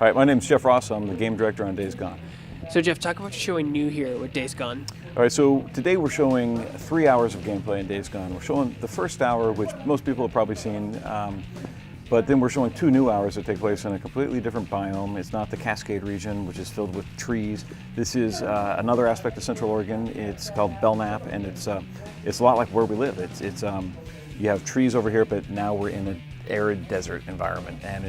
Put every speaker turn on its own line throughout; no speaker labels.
Hi, my name's Jeff Ross. I'm the game director on Days Gone.
So Jeff, talk about what you're showing new here with Days Gone.
All right, so today we're showing 3 hours of gameplay in Days Gone. We're showing the first hour, which most people have probably seen, but then we're showing 2 new hours that take place in a completely different biome. It's not the Cascade region, which is filled with trees. This is another aspect of Central Oregon. It's called Belknap, and it's a lot like where we live. You have trees over here, but now we're in an arid desert environment, and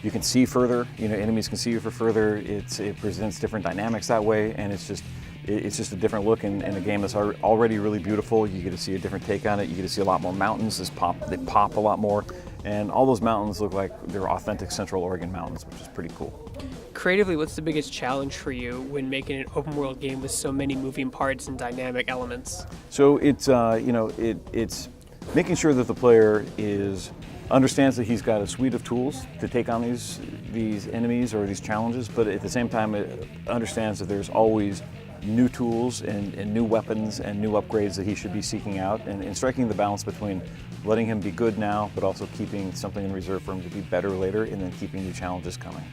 you can see further. Enemies can see you for further. It presents different dynamics that way, and it's just a different look in a game that's already really beautiful. You get to see a different take on it. You get to see a lot more mountains. They pop a lot more, and all those mountains look like they're authentic Central Oregon mountains, which is pretty cool.
Creatively, what's the biggest challenge for you when making an open world game with so many moving parts and dynamic elements?
So it's making sure that the player understands that he's got a suite of tools to take on these enemies or these challenges, but at the same time it understands that there's always new tools and new weapons and new upgrades that he should be seeking out, and striking the balance between letting him be good now but also keeping something in reserve for him to be better later, and then keeping new challenges coming.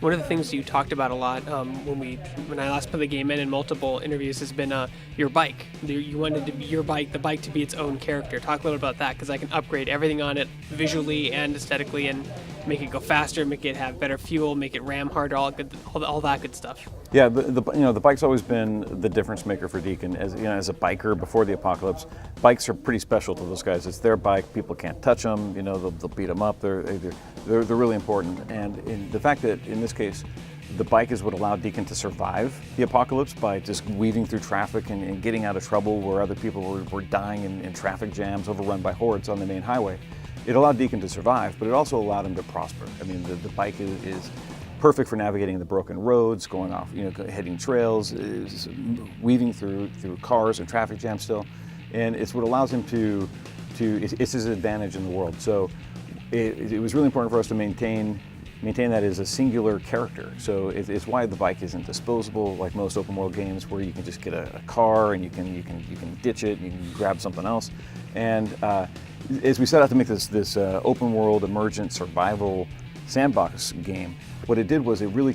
One of the things you talked about a lot when I last put the game in multiple interviews has been your bike. You wanted the bike to be its own character. Talk a little about that, because I can upgrade everything on it visually and aesthetically and make it go faster, make it have better fuel, make it ram harder, all that good stuff.
Yeah, the bike's always been the difference maker for Deacon. As a biker before the apocalypse, bikes are pretty special to those guys. It's their bike. People can't touch them. They'll beat them up. They're really important. And in the fact that in this case, the bike is what allowed Deacon to survive the apocalypse by just weaving through traffic and getting out of trouble where other people were dying in traffic jams, overrun by hordes on the main highway. It allowed Deacon to survive, but it also allowed him to prosper. I mean, the bike is perfect for navigating the broken roads, going off, heading trails, weaving through cars and traffic jams still, and it's what allows him it's his advantage in the world. So it was really important for us to maintain that as a singular character. So it's why the bike isn't disposable like most open world games, where you can just get a car and you can ditch it and you can grab something else. And as we set out to make this open world emergent survival sandbox game, what it did was it really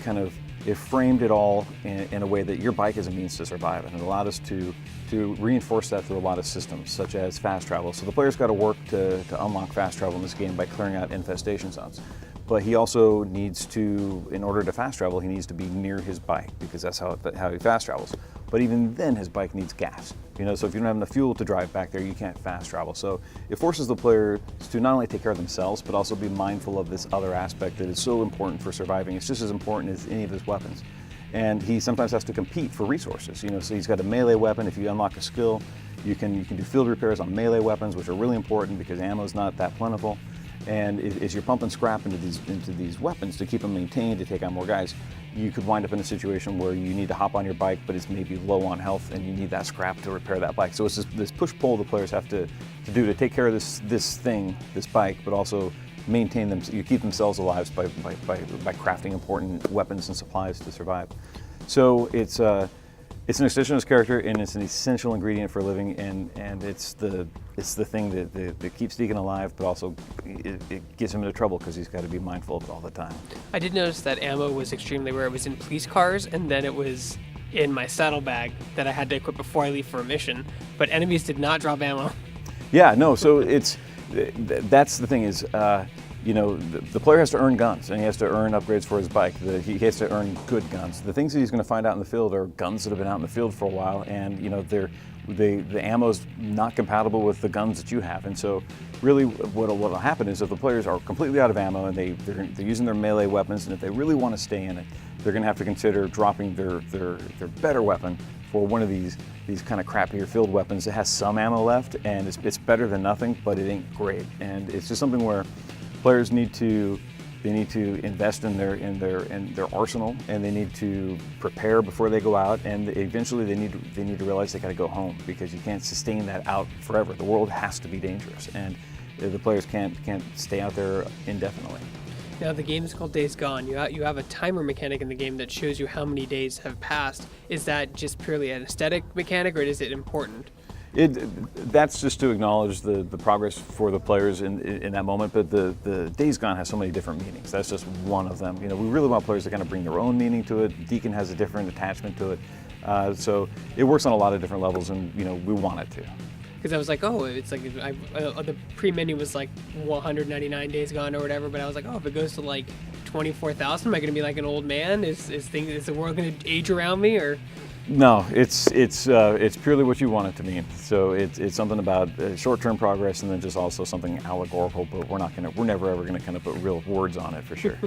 it framed it all in a way that your bike is a means to survive, and it allowed us to reinforce that through a lot of systems, such as fast travel. So the player's got to work to unlock fast travel in this game by clearing out infestation zones. But he also needs to, in order to fast travel, he needs to be near his bike, because that's how he fast travels. But even then, his bike needs gas. So if you don't have enough fuel to drive back there, you can't fast travel. So it forces the player to not only take care of themselves, but also be mindful of this other aspect that is so important for surviving. It's just as important as any of his weapons. And he sometimes has to compete for resources. So he's got a melee weapon. If you unlock a skill, you can do field repairs on melee weapons, which are really important because ammo is not that plentiful. And as you're pumping scrap into these weapons to keep them maintained, to take on more guys, you could wind up in a situation where you need to hop on your bike, but it's maybe low on health, and you need that scrap to repair that bike. So it's this push-pull the players have to do to take care of this bike, but also maintain them. You keep themselves alive by crafting important weapons and supplies to survive. So it's an extension of his character, and it's an essential ingredient for living, and it's the thing that keeps Deacon alive, but also it gets him into trouble because he's got to be mindful of it all the time.
I did notice that ammo was extremely rare. It was in police cars, and then it was in my saddlebag that I had to equip before I leave for a mission, but enemies did not drop ammo.
Yeah, no, so that's the thing is, the player has to earn guns, and he has to earn upgrades for his bike. He has to earn good guns. The things that he's going to find out in the field are guns that have been out in the field for a while, and the ammo's not compatible with the guns that you have. And so really what'll happen is if the players are completely out of ammo and they're using their melee weapons, and if they really want to stay in it, they're going to have to consider dropping their better weapon for one of these kind of crappier field weapons that has some ammo left, and it's better than nothing, but it ain't great. And it's just something where players need to invest in their arsenal, and they need to prepare before they go out, and eventually they need to realize they got to go home, because you can't sustain that out forever. The world has to be dangerous, and the players can't stay out there indefinitely.
Now the game is called Days Gone. You have a timer mechanic in the game that shows you how many days have passed. Is that just purely an aesthetic mechanic, or is it important?
That's just to acknowledge the progress for the players in that moment. But the Days Gone has so many different meanings. That's just one of them. We really want players to kind of bring their own meaning to it. Deacon has a different attachment to it, so it works on a lot of different levels, and we want it to.
Because I was like, oh, it's like the pre-menu was like 199 Days Gone or whatever, but I was like, oh, if it goes to like 24,000, am I going to be like an old man? Is the world going to age around me, or?
No, it's purely what you want it to mean. So it's something about short-term progress, and then just also something allegorical. But we're never ever gonna kind of put real words on it for sure.